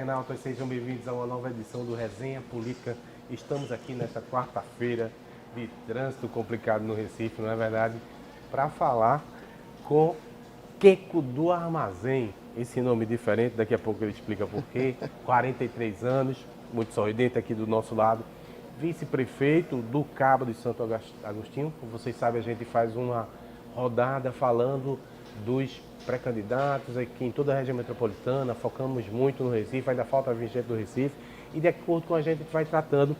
internautas, sejam bem-vindos a uma nova edição do Resenha Política. Estamos aqui nesta quarta-feira de trânsito complicado no Recife, não é verdade? Para falar com Queco do Armazém. Esse nome diferente, daqui a pouco ele explica por quê. 43 anos, muito sorridente aqui do nosso lado. Vice-prefeito do Cabo de Santo Agostinho. Como vocês sabem, a gente faz uma rodada falando dos pré-candidatos aqui em toda a região metropolitana, focamos muito no Recife, ainda falta vir gente do Recife, e de acordo com a gente vai tratando.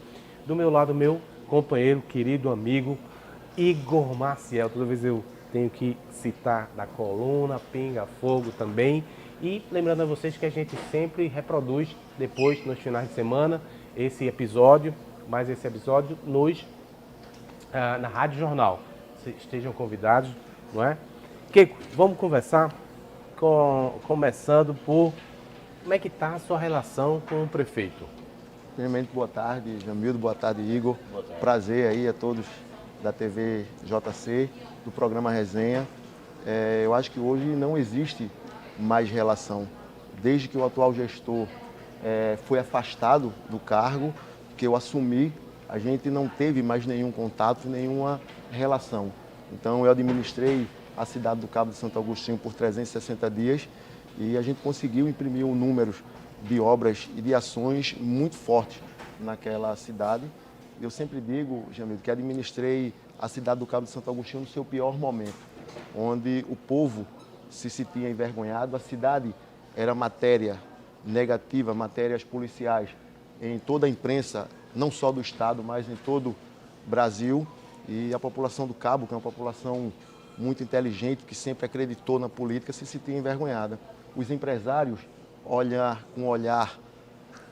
Do meu lado, meu companheiro, querido amigo, Igor Maciel. Toda vez eu tenho que citar da coluna, Pinga Fogo também. E lembrando a vocês que a gente sempre reproduz depois, nos finais de semana, esse episódio, mais esse episódio na Rádio Jornal. Estejam convidados, não é? Queco, vamos conversar, começando por como é que está a sua relação com o prefeito? Primeiramente, boa tarde, Jamildo, boa tarde, Igor. Boa tarde. Prazer aí a todos da TV JC, do programa Resenha. Eu acho que hoje não existe mais relação. Desde que o atual gestor foi afastado do cargo, que eu assumi, a gente não teve mais nenhum contato, nenhuma relação. Então, eu administrei a cidade do Cabo de Santo Agostinho por 360 dias e a gente conseguiu imprimir números de obras e de ações muito fortes naquela cidade. Eu sempre digo, Jamil, que administrei a cidade do Cabo de Santo Agostinho no seu pior momento, onde o povo se sentia envergonhado, a cidade era matéria negativa, matérias policiais em toda a imprensa, não só do estado, mas em todo o Brasil. E a população do Cabo, que é uma população muito inteligente, que sempre acreditou na política, se sentia envergonhada. Os empresários olham com um olhar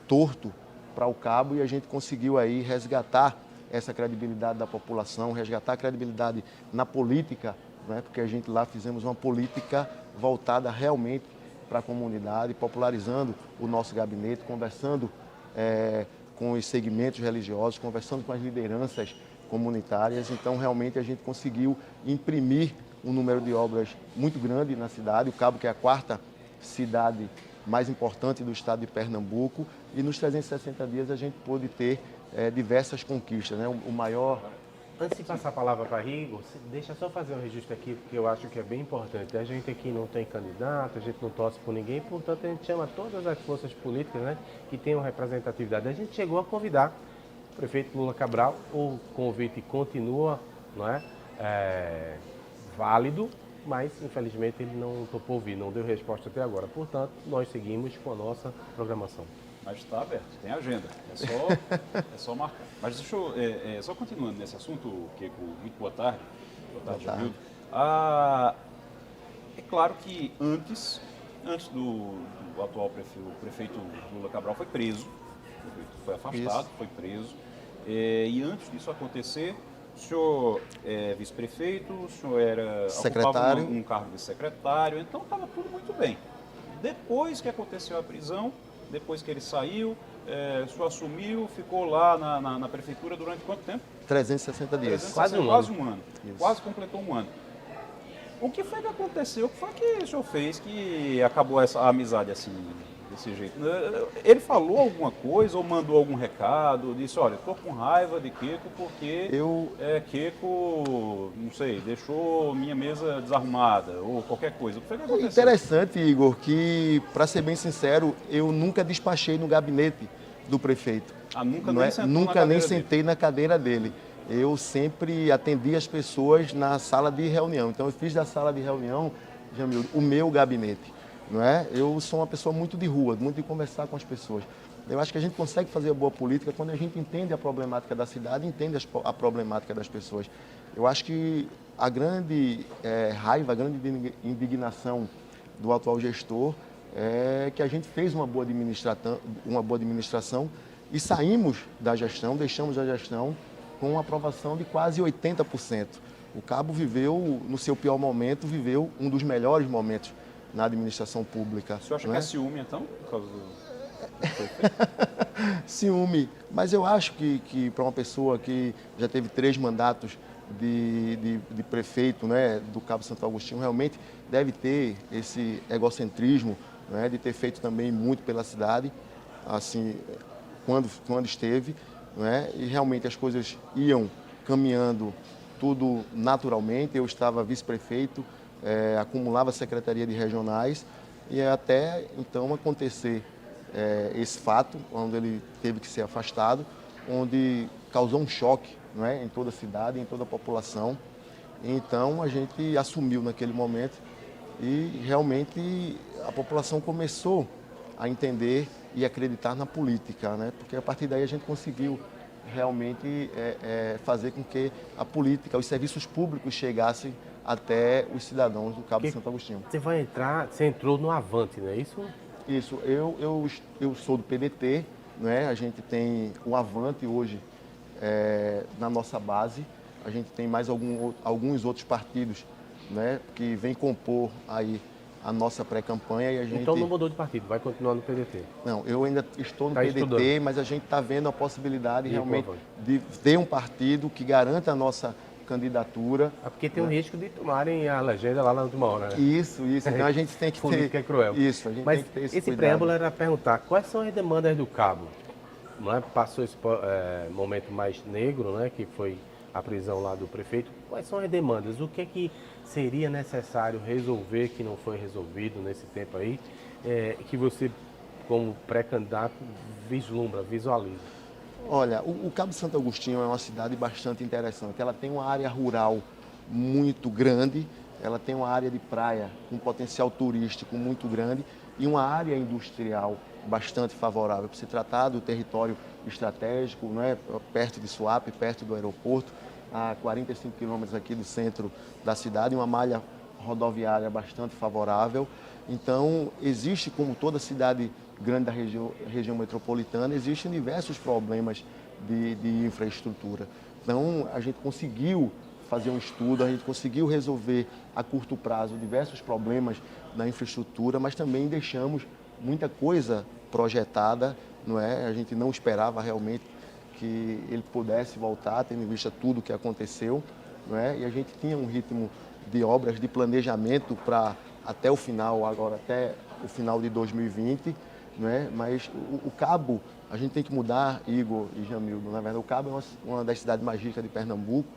torto para o Cabo e a gente conseguiu aí resgatar essa credibilidade da população, resgatar a credibilidade na política, né? Porque a gente lá fizemos uma política voltada realmente para a comunidade, popularizando o nosso gabinete, conversando com os segmentos religiosos, conversando com as lideranças comunitárias. Então, realmente, a gente conseguiu imprimir um número de obras muito grande na cidade. O Cabo, que é a quarta cidade mais importante do estado de Pernambuco, e nos 360 dias a gente pôde ter diversas conquistas, né? O maior... Antes de passar a palavra para Igor, deixa só fazer um registro aqui, porque eu acho que é bem importante. A gente aqui não tem candidato, a gente não torce por ninguém, portanto a gente chama todas as forças políticas, né, que tenham representatividade. A gente chegou a convidar o prefeito Lula Cabral, o convite continua, não é, válido, mas infelizmente ele não topou vir, não deu resposta até agora. Portanto, nós seguimos com a nossa programação. Mas está aberto, tem agenda, é só marcar. Mas deixa eu, só continuando nesse assunto, Queco, muito boa tarde. Boa tarde, Jamildo. É claro que antes do atual prefeito Lula Cabral foi preso, foi afastado, foi preso. E antes disso acontecer, o senhor é vice-prefeito, o senhor ocupava um cargo de secretário, então estava tudo muito bem. Depois que aconteceu a prisão, depois que ele saiu, o senhor assumiu, ficou lá na prefeitura durante quanto tempo? 360 dias. Quase um ano. Isso. Quase completou um ano. O que foi que aconteceu? O que foi que o senhor fez que acabou essa amizade assim, desse jeito? Ele falou alguma coisa ou mandou algum recado? Disse, olha, estou com raiva de Queco porque Queco, não sei, deixou minha mesa desarrumada ou qualquer coisa. O que foi que aconteceu? Interessante, Igor, que, para ser bem sincero, eu nunca despachei no gabinete do prefeito. Nunca nem sentei na cadeira dele. Eu sempre atendi as pessoas na sala de reunião. Então, eu fiz da sala de reunião, Jamil, o meu gabinete. Não é? Eu sou uma pessoa muito de rua, muito de conversar com as pessoas. Eu acho que a gente consegue fazer boa política quando a gente entende a problemática da cidade, entende a problemática das pessoas. Eu acho que a grande raiva, a grande indignação do atual gestor é que a gente fez uma boa administração e saímos da gestão, deixamos a gestão com uma aprovação de quase 80%. O Cabo viveu, no seu pior momento, viveu um dos melhores momentos na administração pública. O senhor acha que é ciúme, então? Por causa do... Ciúme. Mas eu acho que para uma pessoa que já teve 3 mandatos de prefeito, né, do Cabo Santo Agostinho, realmente deve ter esse egocentrismo, né, de ter feito também muito pela cidade. assim, quando esteve, não é? E realmente as coisas iam caminhando tudo naturalmente. Eu estava vice-prefeito, acumulava secretaria de regionais e até então acontecer esse fato, onde ele teve que ser afastado, onde causou um choque, não é? Em toda a cidade, em toda a população. Então a gente assumiu naquele momento e realmente a população começou a entender e acreditar na política, né? Porque a partir daí a gente conseguiu realmente fazer com que a política, os serviços públicos chegassem até os cidadãos do Cabo de Santo Agostinho. Você entrou no Avante, não é isso? Isso, eu sou do PDT, né? A gente tem o Avante hoje na nossa base, a gente tem mais alguns outros partidos, né? Que vêm compor aí a nossa pré-campanha e a gente... Então não mudou de partido, vai continuar no PDT? Não, eu ainda estou no Tá PDT, estudando. mas a gente está vendo a possibilidade De realmente Avante. de ter um partido que garanta a nossa candidatura. É porque tem um risco de tomarem a legenda lá na última hora, né? Isso. Então a gente tem que ter... Política é cruel. Isso, a gente Mas tem que ter esse esse cuidado. preâmbulo era perguntar quais são as demandas do Cabo? Não é? Passou esse momento mais negro, né? Que foi a prisão lá do prefeito. Quais são as demandas? O que é que seria necessário resolver que não foi resolvido nesse tempo aí? Que você, como pré-candidato, visualiza? Olha, o Cabo de Santo Agostinho é uma cidade bastante interessante. Ela tem uma área rural muito grande, ela tem uma área de praia com potencial turístico muito grande e uma área industrial bastante favorável. Para se tratar do território estratégico, né, perto de Suape, perto do aeroporto, a 45 quilômetros aqui do centro da cidade, uma malha rodoviária bastante favorável. Então, existe, como toda cidade grande da região metropolitana, existem diversos problemas de infraestrutura. Então, a gente conseguiu fazer um estudo, a gente conseguiu resolver a curto prazo diversos problemas da infraestrutura, mas também deixamos muita coisa projetada, não é? A gente não esperava realmente que ele pudesse voltar, tendo em vista tudo o que aconteceu, não é? E a gente tinha um ritmo de obras, de planejamento para até o final, agora até o final de 2020, não é? Mas o Cabo, a gente tem que mudar, Igor e Jamildo, na verdade o Cabo é uma das cidades mais ricas de Pernambuco,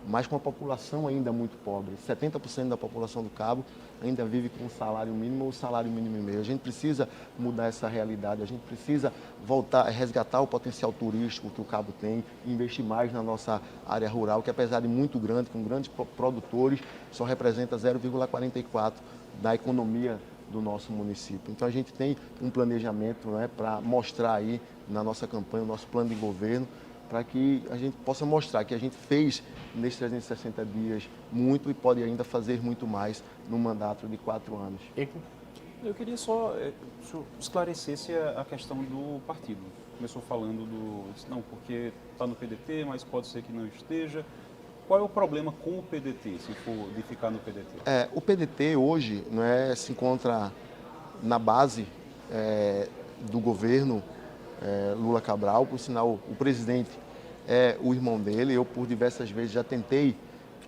mas com a população ainda muito pobre. 70% da população do Cabo ainda vive com um salário mínimo ou salário mínimo e meio. A gente precisa mudar essa realidade, a gente precisa voltar a resgatar o potencial turístico que o Cabo tem, investir mais na nossa área rural, que apesar de muito grande, com grandes produtores, só representa 0,44% da economia do nosso município. Então a gente tem um planejamento, né, para mostrar aí na nossa campanha, o nosso plano de governo, para que a gente possa mostrar que a gente fez nesses 360 dias muito e pode ainda fazer muito mais no mandato de 4 anos. Eu queria só que o senhor esclarecesse a questão do partido. Começou falando não, porque está no PDT, mas pode ser que não esteja. Qual é o problema com o PDT, se for de ficar no PDT? O PDT hoje, não é, se encontra na base do governo Lula Cabral, por sinal, o presidente é o irmão dele. Eu, por diversas vezes, já tentei.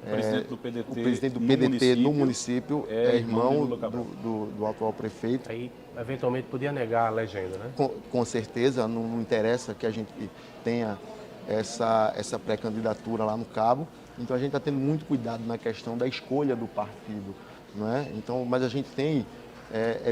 O presidente do PDT no município é irmão do atual prefeito. Aí, eventualmente, podia negar a legenda, né? Com certeza, não interessa que a gente tenha essa pré-candidatura lá no Cabo. Então, a gente está tendo muito cuidado na questão da escolha do partido, não é? Então, mas a gente tem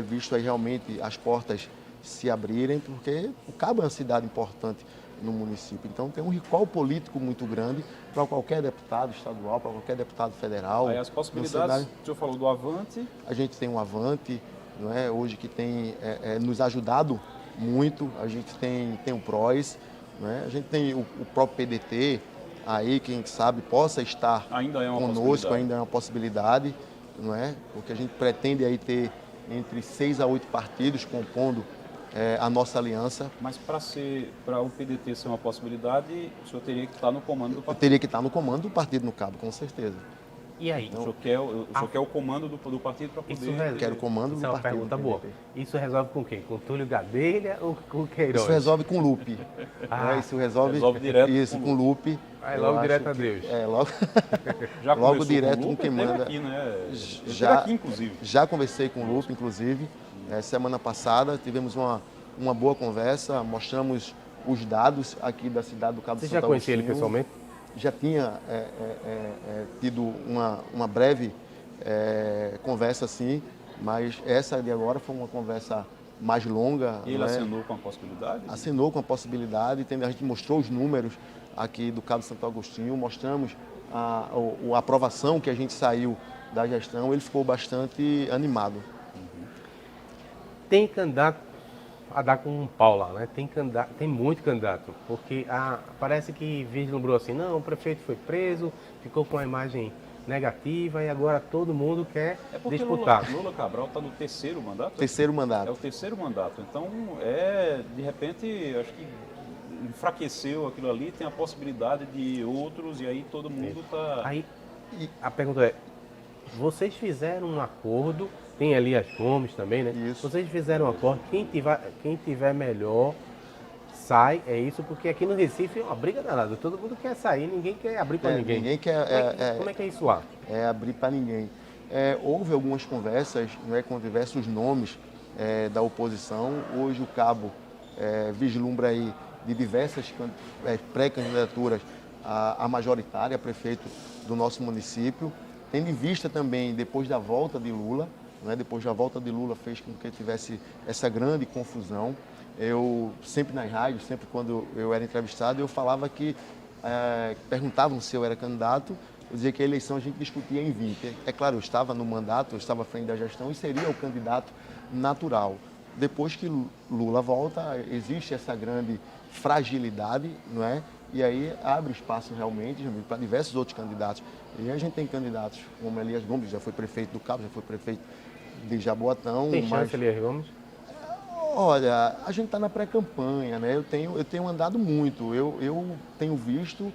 visto aí realmente as portas se abrirem, porque o Cabo é uma cidade importante no município. Então tem um recall político muito grande para qualquer deputado estadual, para qualquer deputado federal. Aí as possibilidades, o senhor falou do Avante. A gente tem um Avante, não é? Hoje que tem nos ajudado muito. A gente tem o PROS, não é? A gente tem o próprio PDT, aí quem sabe possa estar conosco, ainda é uma possibilidade, não é? Porque a gente pretende aí ter entre 6 a 8 partidos compondo a nossa aliança. Mas para o PDT ser uma possibilidade, o senhor teria que estar no comando do partido? Eu teria que estar no comando do partido no Cabo, com certeza. E aí? Então, o senhor quer o comando do partido para poder... Quero o comando do partido. Isso é uma pergunta boa. Isso resolve com quem? Com Túlio Gadelha ou com Queiroz? Isso resolve com Lupe. Isso resolve direto com Lupe. Aí logo direto a Deus. Logo direto com quem manda. Aqui, né? Já, aqui, inclusive. Já conversei com o Lupe, inclusive. Semana passada tivemos uma uma boa conversa, mostramos os dados aqui da cidade do Cabo Você Santo já conhecia ele Agostinho. pessoalmente? Já tinha tido uma breve conversa assim, mas essa de agora foi uma conversa mais longa. E ele assinou com a possibilidade? Assinou com a possibilidade, a gente mostrou os números aqui do Cabo Santo Agostinho, mostramos a aprovação que a gente saiu da gestão, ele ficou bastante animado. Tem candidato a dar com um pau lá, né? Tem muito candidato, porque parece que vislumbrou assim, não, o prefeito foi preso, ficou com a imagem negativa e agora todo mundo quer disputar. Lula Cabral está no terceiro mandato? Terceiro mandato. É o terceiro mandato. Então, de repente, acho que enfraqueceu aquilo ali, tem a possibilidade de outros e aí todo mundo está... Aí, a pergunta é, vocês fizeram um acordo, tem Elias Gomes também, né? Isso. Vocês fizeram um acordo, quem tiver melhor sai, é isso, porque aqui no Recife é uma briga danada, todo mundo quer sair, ninguém quer abrir para ninguém. Ninguém quer... Como é que é isso lá? É abrir para ninguém. Houve algumas conversas, com diversos nomes da oposição. Hoje o Cabo vislumbra aí de diversas pré-candidaturas a majoritária, prefeito do nosso município, tendo em vista também, depois da volta de Lula, depois da volta de Lula fez com que tivesse essa grande confusão. Eu sempre nas rádios, sempre quando eu era entrevistado, eu falava que, perguntavam se eu era candidato, eu dizia que a eleição a gente discutia em 20. É claro, eu estava no mandato, eu estava à frente da gestão e seria o candidato natural. Depois que Lula volta, existe essa grande fragilidade, não é? E aí abre espaço realmente para diversos outros candidatos. E a gente tem candidatos como Elias Gomes, já foi prefeito do Cabo, já foi prefeito de Jaboatão. Tem chance, Elias Gomes? Olha, a gente está na pré-campanha, né? Eu tenho andado muito, eu tenho visto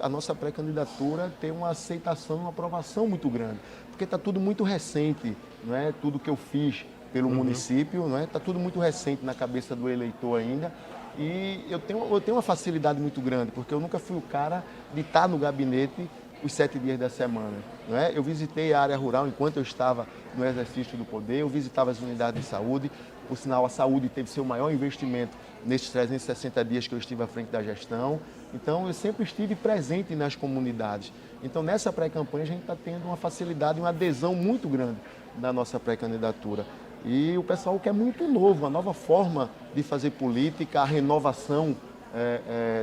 a nossa pré-candidatura ter uma aceitação, uma aprovação muito grande, porque está tudo muito recente, não é? Tudo que eu fiz pelo município, não é? Está tudo muito recente na cabeça do eleitor ainda. E eu tenho uma facilidade muito grande, porque eu nunca fui o cara de estar no gabinete os 7 dias da semana. Não é? Eu visitei a área rural enquanto eu estava no exercício do poder, eu visitava as unidades de saúde. Por sinal, a saúde teve seu maior investimento nesses 360 dias que eu estive à frente da gestão. Então, eu sempre estive presente nas comunidades. Então, nessa pré-campanha, a gente está tendo uma facilidade e uma adesão muito grande da nossa pré-candidatura. E o pessoal quer muito novo, uma nova forma de fazer política, a renovação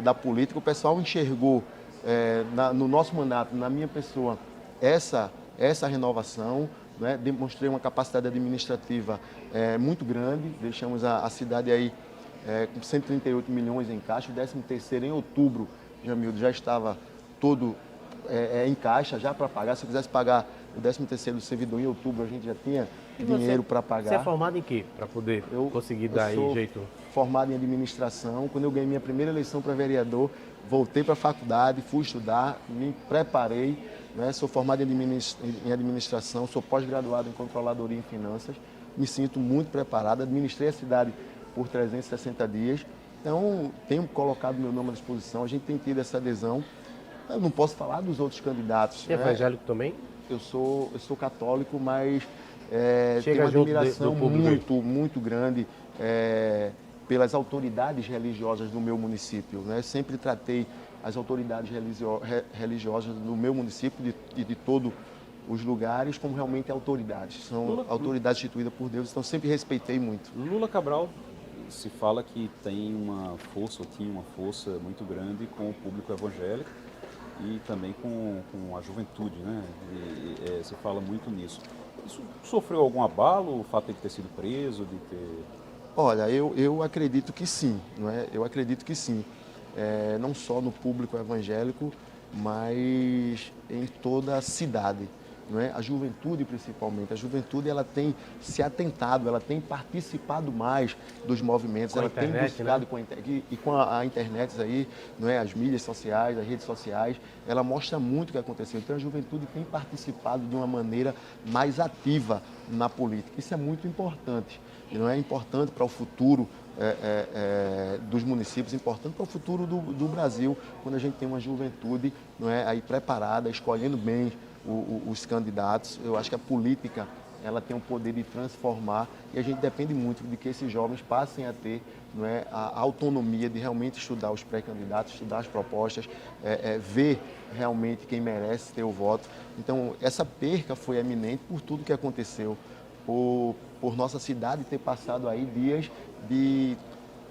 da política. O pessoal enxergou no nosso mandato, na minha pessoa, essa renovação, né? Demonstrei uma capacidade administrativa muito grande, deixamos a cidade aí com 138 milhões em caixa, o 13º em outubro, Jamildo, já estava todo em caixa, já para pagar. Se eu quisesse pagar o 13º do servidor em outubro, a gente já tinha dinheiro para pagar. Você é formado em quê? Para poder conseguir dar aí jeito? Formado em administração. Quando eu ganhei minha primeira eleição para vereador, voltei para a faculdade, fui estudar, me preparei. Né? Sou formado em administração, sou pós-graduado em controladoria em finanças. Me sinto muito preparado, administrei a cidade por 360 dias. Então, tenho colocado meu nome à disposição, a gente tem tido essa adesão. Eu não posso falar dos outros candidatos. Você é evangélico também? Eu sou católico, mas tenho uma junto admiração do público. muito grande pelas autoridades religiosas do meu município. Né? Sempre tratei as autoridades religiosas do meu município e de todos os lugares como realmente autoridades. São autoridades instituídas por Deus, então sempre respeitei muito. Lula Cabral se fala que tem uma força, ou tinha uma força muito grande com o público evangélico e também com a juventude, né? Se fala muito nisso. Isso sofreu algum abalo, o fato de ter sido preso, de ter... Olha, eu acredito que sim, não é? Eu acredito que sim. Não só no público evangélico, mas em toda a cidade. Não é? A juventude, principalmente. A juventude ela tem se atentado, ela tem participado mais dos movimentos, ela tem buscado, né? Com a internet aí, não é? As mídias sociais, as redes sociais, ela mostra muito o que aconteceu. Então a juventude tem participado de uma maneira mais ativa na política. Isso é muito importante. E não é importante para o futuro dos municípios, importante para o futuro do Brasil, quando a gente tem uma juventude, não é, aí preparada, escolhendo bem os candidatos. Eu acho que a política ela tem o poder de transformar e a gente depende muito de que esses jovens passem a ter, não é, a autonomia de realmente estudar os pré-candidatos, estudar as propostas, ver realmente quem merece ter o voto. Então, essa perca foi eminente por tudo que aconteceu, por nossa cidade ter passado aí dias de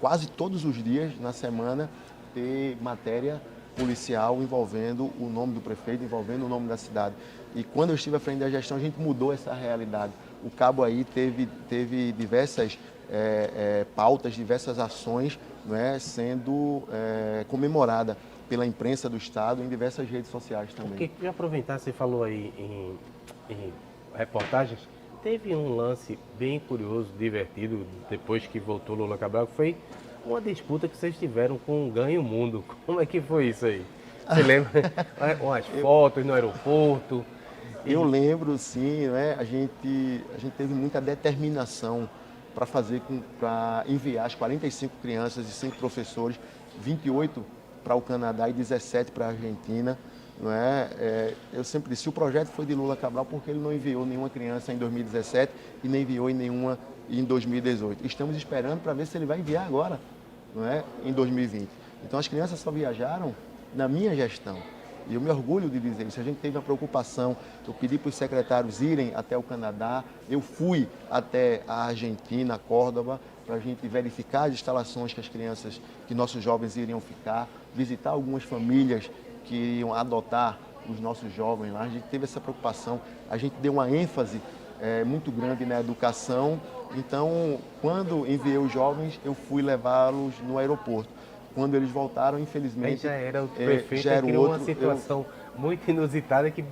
quase todos os dias na semana ter matéria policial envolvendo o nome do prefeito, envolvendo o nome da cidade. E quando eu estive à frente da gestão, a gente mudou essa realidade. O cabo aí teve diversas pautas, diversas ações, não é, sendo comemorada pela imprensa do Estado em diversas redes sociais também. Porque, queria aproveitar, você falou aí em reportagens, teve um lance bem curioso, divertido, depois que voltou Lula Cabral, que foi uma disputa que vocês tiveram com o Ganha o Mundo. Como é que foi isso aí? Você lembra? Umas fotos no aeroporto. Eu lembro, sim, né? A gente teve muita determinação para enviar as 45 crianças e 5 professores, 28 para o Canadá e 17 para a Argentina. Não é? Eu sempre disse, o projeto foi de Lula Cabral porque ele não enviou nenhuma criança em 2017 e nem enviou em nenhuma em 2018. Estamos esperando para ver se ele vai enviar agora, não é? Em 2020. Então as crianças só viajaram na minha gestão. E eu me orgulho de dizer isso. A gente teve uma preocupação, eu pedi para os secretários irem até o Canadá, eu fui até a Argentina, Córdoba, para a gente verificar as instalações que nossos jovens iriam ficar, visitar algumas famílias que iriam adotar os nossos jovens lá. A gente teve essa preocupação, a gente deu uma ênfase muito grande na educação. Então, quando enviei os jovens, eu fui levá-los no aeroporto. Quando eles voltaram, infelizmente... Aí já era o prefeito, já era criou outro, uma situação muito inusitada que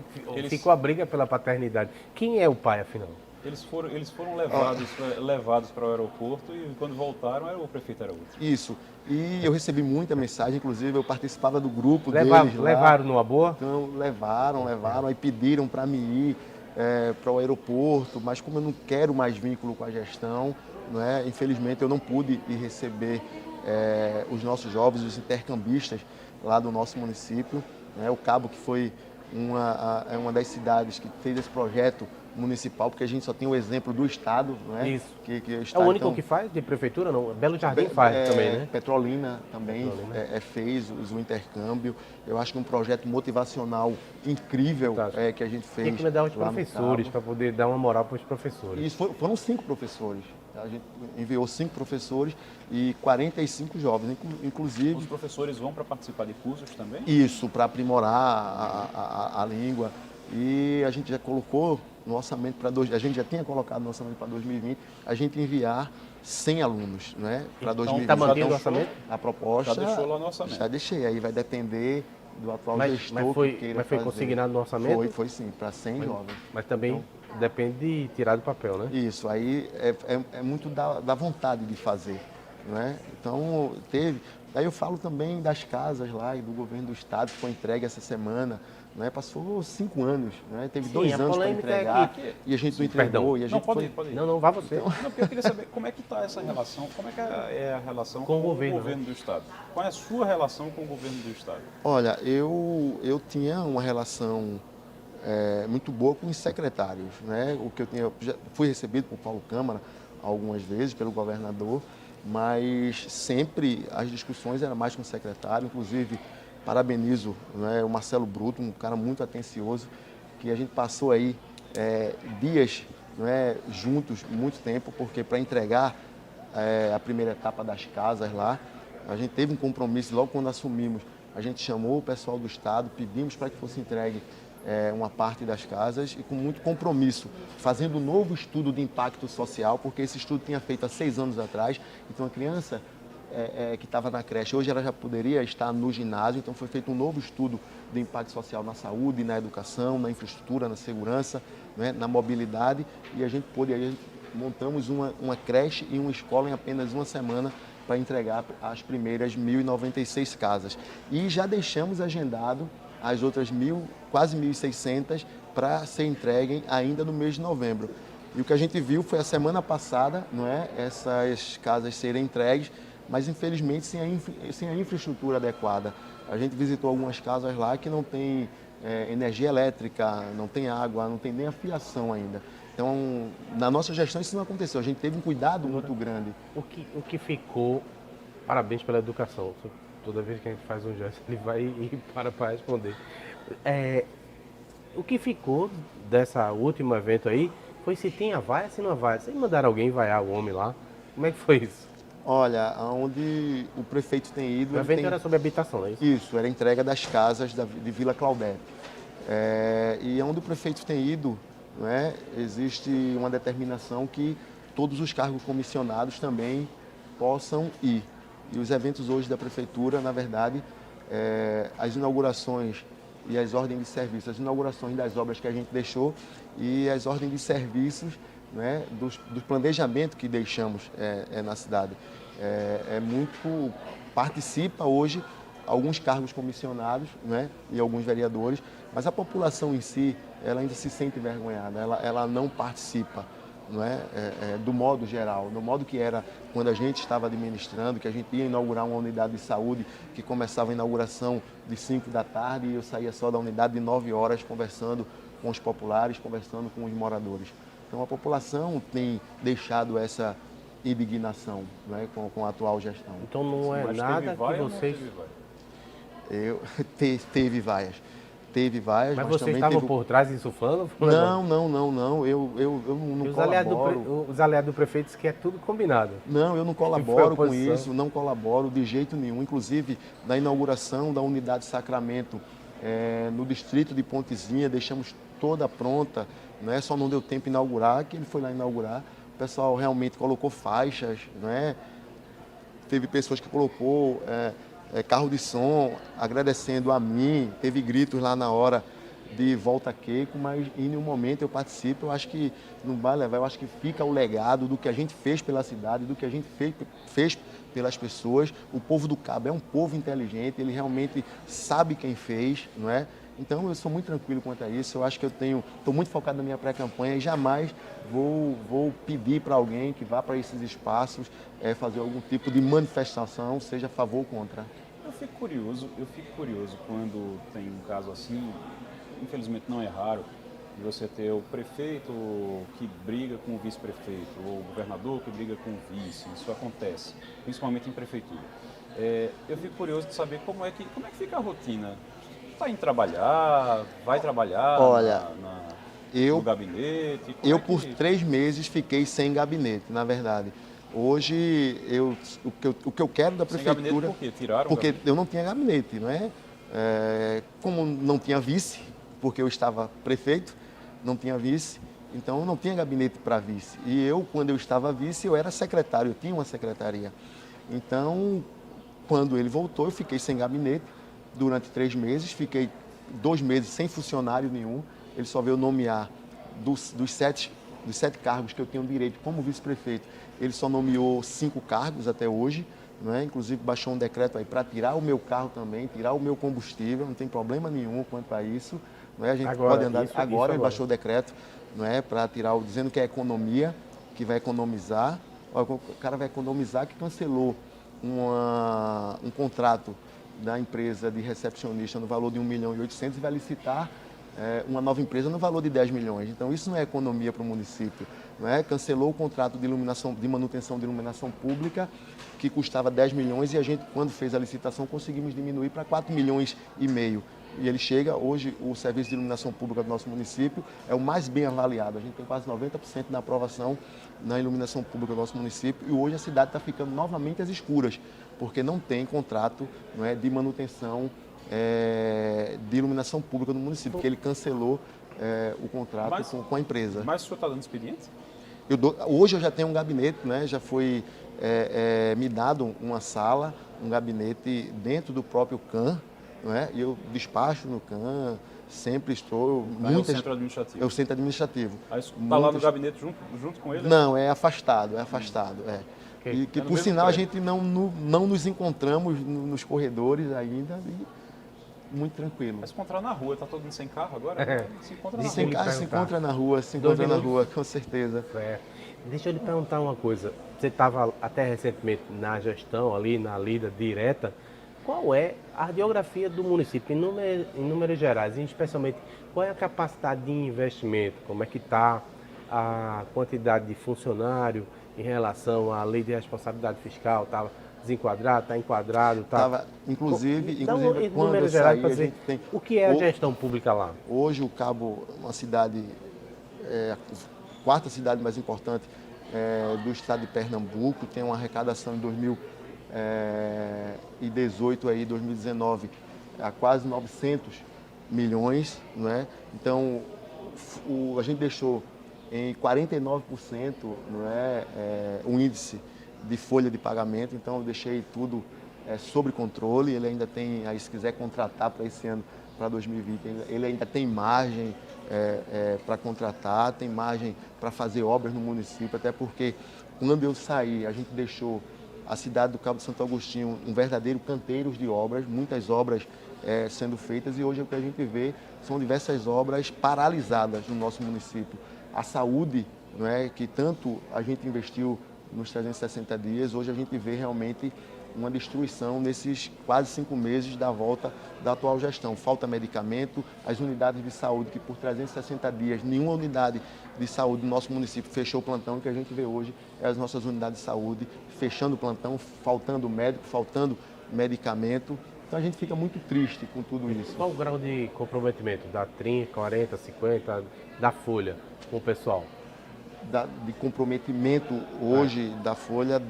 ficou a briga pela paternidade. Quem é o pai, afinal? Eles foram levados para o aeroporto e quando voltaram, o prefeito era outro. Isso. E eu recebi muita mensagem, inclusive eu participava do grupo deles lá. Levaram numa boa? Então, levaram, aí pediram para me ir para o aeroporto, mas como eu não quero mais vínculo com a gestão, não é? Infelizmente eu não pude ir receber os nossos jovens, os intercambistas lá do nosso município. Né? O Cabo, que foi uma das cidades que fez esse projeto municipal, porque a gente só tem o exemplo do Estado. Não é? Isso. Que o É Estado, o único que faz de prefeitura, não? Belo Jardim faz também, né? Petrolina também fez o intercâmbio. Eu acho que um projeto motivacional incrível que a gente fez. Tem que dar os professores, para poder dar uma moral para os professores. Isso foram 5 professores. A gente enviou 5 professores e 45 jovens, inclusive... Os professores vão para participar de cursos também? Isso, para aprimorar a língua. E a gente já colocou no orçamento a gente já tinha colocado no orçamento para 2020, a gente enviar 100 alunos, né? Para 2020. Está mantendo o orçamento? A proposta... Já deixou lá no orçamento? Já deixei, aí vai depender do atual gestor mas foi, que queira mas foi fazer. consignado no orçamento? Foi sim, para 100 jovens. Mas também depende de tirar do papel, né? Isso, aí é muito da vontade de fazer, não é? Então, teve... Aí eu falo também das casas lá e do governo do estado que foi entregue essa semana, né? Passou 5 anos, né? Teve 2 anos para entregar e a gente não entregou. Perdão. E a gente pode ir. Não, vá você. Não, porque eu queria saber como é que está essa relação, como é que é a relação com o governo do estado? Qual é a sua relação com o governo do estado? Olha, eu tinha uma relação muito boa com os secretários, né? O que eu já fui recebido por Paulo Câmara algumas vezes, pelo governador, mas sempre as discussões eram mais com o secretário. Inclusive, parabenizo, né, o Marcelo Bruto, um cara muito atencioso, que a gente passou aí dias, né, juntos, muito tempo, porque para entregar a primeira etapa das casas lá, a gente teve um compromisso logo quando assumimos. A gente chamou o pessoal do estado, pedimos para que fosse entregue uma parte das casas e com muito compromisso, fazendo um novo estudo de impacto social, porque esse estudo tinha feito há 6 anos atrás. Então a criança que estava na creche, hoje ela já poderia estar no ginásio, então foi feito um novo estudo de impacto social na saúde, na educação, na infraestrutura, na segurança, né, na mobilidade, e a gente montamos uma creche e uma escola em apenas uma semana para entregar as primeiras 1.096 casas. E já deixamos agendado as outras quase 1.600 para ser entreguem ainda no mês de novembro. E o que a gente viu foi a semana passada, não é, essas casas serem entregues, mas infelizmente sem a infraestrutura adequada. A gente visitou algumas casas lá que não tem energia elétrica, não tem água, não tem nem a fiação ainda. Então, na nossa gestão isso não aconteceu. A gente teve um cuidado muito grande. O que ficou, parabéns pela educação. Toda vez que a gente faz um gesto, ele vai e para responder. O que ficou dessa último evento aí foi se tinha vaia, se não há vaia. Vocês mandaram alguém vaiar o homem lá? Como é que foi isso? Olha, onde o prefeito tem ido... O evento era sobre habitação, não é isso? Isso, era a entrega das casas de Vila Claudete. E onde o prefeito tem ido, não é, existe uma determinação que todos os cargos comissionados também possam ir. E os eventos hoje da prefeitura, na verdade, as inaugurações e as ordens de serviço, as inaugurações das obras que a gente deixou e as ordens de serviços, né, do planejamento que deixamos na cidade. Participa hoje alguns cargos comissionados, né, e alguns vereadores, mas a população em si, ela ainda se sente envergonhada, ela não participa, não é? Do modo geral, do modo que era quando a gente estava administrando, que a gente ia inaugurar uma unidade de saúde, que começava a inauguração de 5 da tarde e eu saía só da unidade de 9 horas conversando com os populares, conversando com os moradores. Então a população tem deixado essa indignação, não é, com a atual gestão. Então não é nada que vocês... Teve vaias. Teve vaias, mas mas vocês também estavam teve... por trás insuflando? Não. Eu não colaboro. Os aliados do prefeito dizem que é tudo combinado. Não, eu não colaboro com isso, não colaboro de jeito nenhum. Inclusive, na inauguração da unidade Sacramento, no distrito de Pontezinha, deixamos toda pronta, não é? Só não deu tempo de inaugurar, que ele foi lá inaugurar. O pessoal realmente colocou faixas, não é? Teve pessoas que colocou carro de som, agradecendo a mim, teve gritos lá na hora de volta a Queico, mas em nenhum momento eu participo. Eu acho que não vai levar, eu acho que fica o legado do que a gente fez pela cidade, do que a gente fez pelas pessoas. O povo do Cabo é um povo inteligente, ele realmente sabe quem fez, não é? Então eu sou muito tranquilo quanto a isso. Eu acho que estou muito focado na minha pré-campanha e jamais vou pedir para alguém que vá para esses espaços fazer algum tipo de manifestação, seja a favor ou contra. Eu fico curioso quando tem um caso assim, infelizmente não é raro, de você ter o prefeito que briga com o vice-prefeito, ou o governador que briga com o vice. Isso acontece, principalmente em prefeitura. Eu fico curioso de saber como é que fica a rotina. Está indo trabalhar, vai trabalhar no gabinete? Por 3 meses fiquei sem gabinete, na verdade. Hoje, o que eu quero da prefeitura... Sem gabinete por quê? Tiraram porque eu não tinha gabinete, não é? Como não tinha vice, porque eu estava prefeito, não tinha vice, então eu não tinha gabinete para vice. E quando eu estava vice, eu era secretário, eu tinha uma secretaria. Então, quando ele voltou, eu fiquei sem gabinete durante 3 meses, fiquei 2 meses sem funcionário nenhum. Ele só veio nomear dos 7 cargos que eu tenho direito como vice-prefeito. Ele só nomeou 5 cargos até hoje, não é? Inclusive baixou um decreto aí para tirar o meu carro também, tirar o meu combustível, não tem problema nenhum quanto a isso. Não é? A gente agora, pode andar. Agora ele baixou o decreto, não é? Para tirar, dizendo que é economia, que vai economizar. O cara vai economizar, que cancelou um contrato da empresa de recepcionista no valor de 1.800.000 e vai licitar uma nova empresa no valor de 10 milhões. Então isso não é economia para o município, não é? Cancelou o contrato de manutenção de iluminação pública, que custava 10 milhões, e a gente, quando fez a licitação, conseguimos diminuir para 4,5 milhões. E ele chega, hoje o serviço de iluminação pública do nosso município é o mais bem avaliado. A gente tem quase 90% na aprovação na iluminação pública do nosso município, e hoje a cidade está ficando novamente às escuras, porque não tem contrato, não é, de manutenção de iluminação pública no município, porque ele cancelou o contrato com a empresa. Mas o senhor está dando expediente? Hoje eu já tenho um gabinete, né? Já foi me dado uma sala, um gabinete dentro do próprio CAN, não é? E eu despacho no CAN, sempre estou... É o centro administrativo? É o centro administrativo. Aí está lá no gabinete junto com ele? Não, é afastado. Okay. E que, por sinal, a gente não nos encontramos nos corredores ainda, e muito tranquilo. Mas se encontrar na rua, está todo mundo sem carro agora? Se encontra na rua. Se encontra na rua, com certeza. Deixa eu lhe perguntar uma coisa. Você estava até recentemente na gestão ali, na lida direta. Qual é a radiografia do município, em números gerais, e especialmente qual é a capacidade de investimento, como é que está, a quantidade de funcionário em relação à lei de responsabilidade fiscal estava desenquadrado, está enquadrado, está... Tava, inclusive, Então, em quando eu números gerais, saí, para a dizer, gente tem... o que é a gestão pública lá? Hoje o Cabo, uma cidade, a quarta cidade mais importante do estado de Pernambuco, tem uma arrecadação em 2018, aí, 2019, a quase 900 milhões, não é? Então, a gente deixou em 49%, não é, o índice de folha de pagamento, então eu deixei tudo sob controle. Ele ainda tem, aí se quiser contratar para esse ano, para 2020, ele ainda tem margem para contratar, tem margem para fazer obras no município, até porque quando eu saí, a gente deixou a cidade do Cabo de Santo Agostinho um verdadeiro canteiro de obras, muitas obras sendo feitas, e hoje o que a gente vê são diversas obras paralisadas no nosso município. A saúde, não é, que tanto a gente investiu nos 360 dias, hoje a gente vê realmente uma destruição nesses quase 5 meses da volta da atual gestão. Falta medicamento, as unidades de saúde, que por 360 dias nenhuma unidade de saúde do nosso município fechou o plantão, que a gente vê hoje é as nossas unidades de saúde fechando o plantão, faltando médico, faltando medicamento. Então a gente fica muito triste com tudo isso. Qual o grau de comprometimento? Da 30, 40, 50, da Folha com o pessoal? De comprometimento hoje da Folha,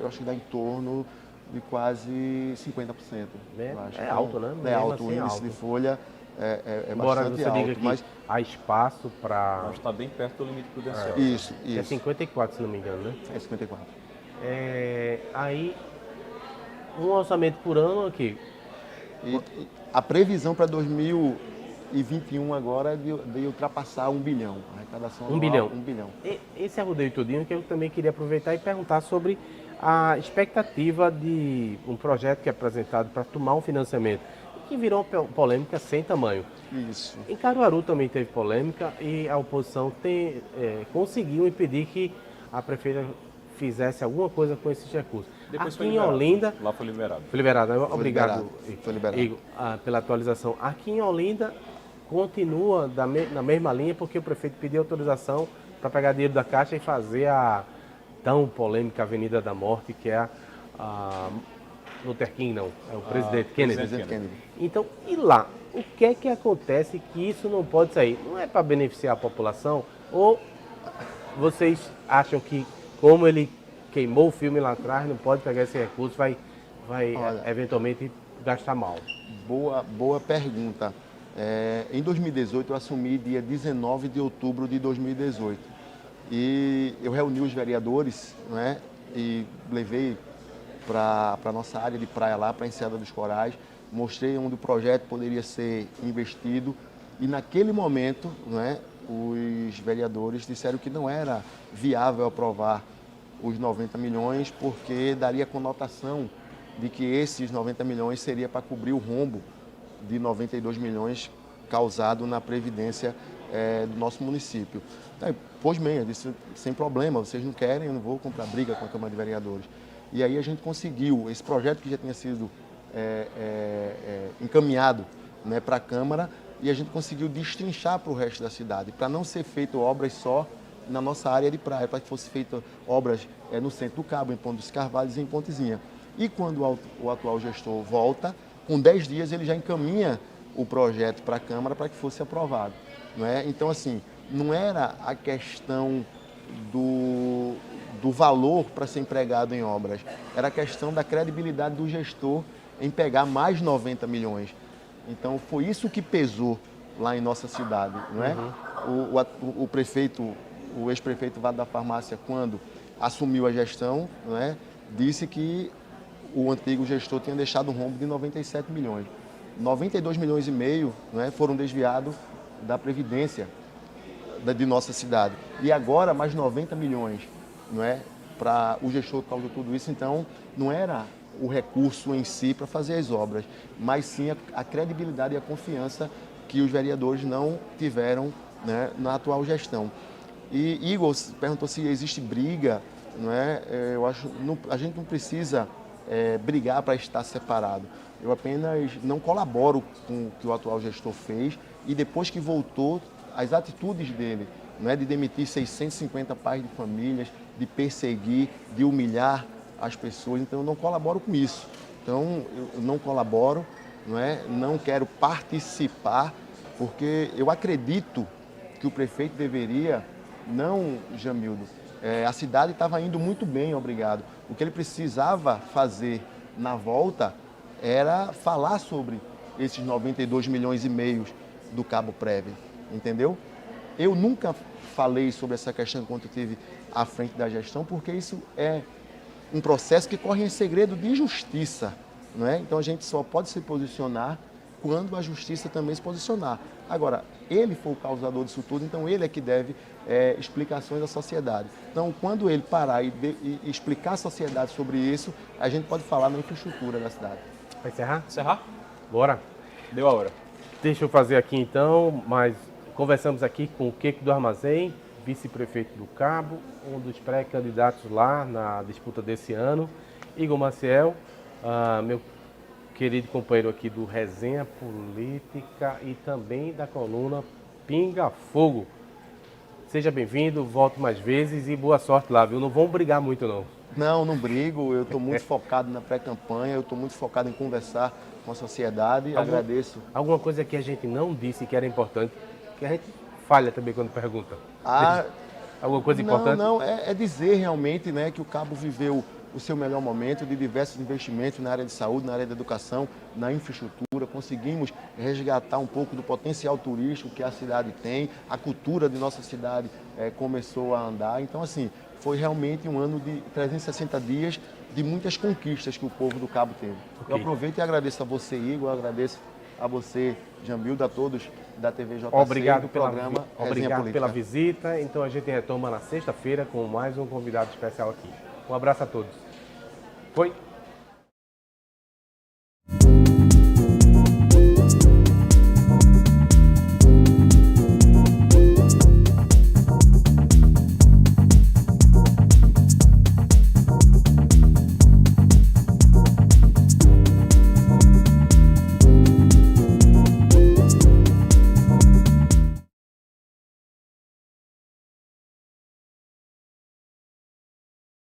eu acho que dá em torno de quase 50%. Eu acho. É alto, né? É alto, assim, o índice alto. de Folha é Embora bastante você alto. diga que Mas há espaço para... Mas está bem perto do limite prudencial. isso. É 54, se não me engano, né? É 54. Aí, um orçamento por ano aqui. E a previsão para 2021 agora é de ultrapassar 1 bilhão. A arrecadação anual, 1 bilhão. 1 bilhão. Esse é o rodeio tudinho que eu também queria aproveitar e perguntar sobre a expectativa de um projeto que é apresentado para tomar um financiamento, que virou uma polêmica sem tamanho. Isso. Em Caruaru também teve polêmica e a oposição conseguiu impedir que a prefeita fizesse alguma coisa com esses recursos. Depois Aqui foi em liberado. Olinda... Lá foi liberado. Foi liberado, né? Obrigado, Foi liberado. Igor, pela atualização. Aqui em Olinda continua na mesma linha, porque o prefeito pediu autorização para pegar dinheiro da Caixa e fazer a tão polêmica Avenida da Morte, que é a Luther King, não, é o presidente Kennedy. Presidente Kennedy. Então, e lá, o que é que acontece que isso não pode sair? Não é para beneficiar a população? Ou vocês acham que, como ele queimou o filme lá atrás, não pode pegar esse recurso, vai Olha, eventualmente gastar mal? Boa pergunta. Em 2018, eu assumi dia 19 de outubro de 2018. E eu reuni os vereadores, né, e levei para a nossa área de praia lá, para a Enseada dos Corais, mostrei onde o projeto poderia ser investido. E naquele momento, né, os vereadores disseram que não era viável aprovar os 90 milhões, porque daria conotação de que esses 90 milhões seria para cobrir o rombo de 92 milhões causado na Previdência do nosso município. Pois bem, eu disse, sem problema, vocês não querem, eu não vou comprar briga com a Câmara de Vereadores. E aí a gente conseguiu, esse projeto que já tinha sido encaminhado, né, para a Câmara, e a gente conseguiu destrinchar para o resto da cidade, para não ser feito obras só na nossa área de praia, para que fosse feita obras no centro do Cabo, em Ponte dos Carvalhos e em Pontezinha. E quando o atual gestor volta, com 10 dias ele já encaminha o projeto para a Câmara para que fosse aprovado. Não é? Então, assim, não era a questão do valor para ser empregado em obras, era a questão da credibilidade do gestor em pegar mais 90 milhões. Então, foi isso que pesou lá em nossa cidade. Não é? O prefeito, o ex-prefeito Vado da Farmácia, quando assumiu a gestão, não é, disse que o antigo gestor tinha deixado um rombo de 97 milhões. 92 milhões e meio, não é, foram desviados da Previdência de nossa cidade. E agora mais 90 milhões, não é, para o gestor que causou tudo isso. Então, não era o recurso em si para fazer as obras, mas sim a credibilidade e a confiança que os vereadores não tiveram, né, na atual gestão. E Igor perguntou se existe briga, não é? Eu acho a gente não precisa brigar para estar separado. Eu apenas não colaboro com o que o atual gestor fez e depois que voltou, as atitudes dele, não é, de demitir 650 pais de famílias, de perseguir, de humilhar as pessoas. Então eu não colaboro com isso. Então eu não colaboro, não quero participar, porque eu acredito que o prefeito deveria, não, Jamildo, a cidade estava indo muito bem, obrigado. O que ele precisava fazer na volta era falar sobre esses 92 milhões e meio do Cabo Prévio, entendeu? Eu nunca falei sobre essa questão enquanto estive à frente da gestão, porque isso é um processo que corre em segredo de justiça, não é? Então a gente só pode se posicionar quando a justiça também se posicionar. Agora, ele foi o causador disso tudo, então ele é que deve explicações à sociedade. Então, quando ele parar e explicar à sociedade sobre isso, a gente pode falar na infraestrutura da cidade. Vai encerrar? Encerrar? Bora. Deu a hora. Deixa eu fazer aqui então, mas conversamos aqui com o Queco do Armazém, vice-prefeito do Cabo, um dos pré-candidatos lá na disputa desse ano, Igor Maciel, meu querido companheiro aqui do Resenha Política e também da coluna Pinga Fogo. Seja bem-vindo, volte mais vezes e boa sorte lá, viu? Não vão brigar muito não. Não brigo, eu estou muito focado na pré-campanha, eu estou muito focado em conversar com a sociedade, agradeço. Alguma coisa que a gente não disse que era importante, que a gente falha também quando pergunta. Alguma coisa importante? Não, é dizer realmente, né, que o Cabo viveu o seu melhor momento de diversos investimentos na área de saúde, na área da educação, na infraestrutura. Conseguimos resgatar um pouco do potencial turístico que a cidade tem, a cultura de nossa cidade começou a andar. Então, assim, foi realmente um ano de 360 dias de muitas conquistas que o povo do Cabo teve. Okay. Eu aproveito e agradeço a você, Igor, agradeço a você, Jamildo, a todos da TV JC, obrigado do programa Obrigado pela visita. Então a gente retoma na sexta-feira com mais um convidado especial aqui. Um abraço a todos. Foi?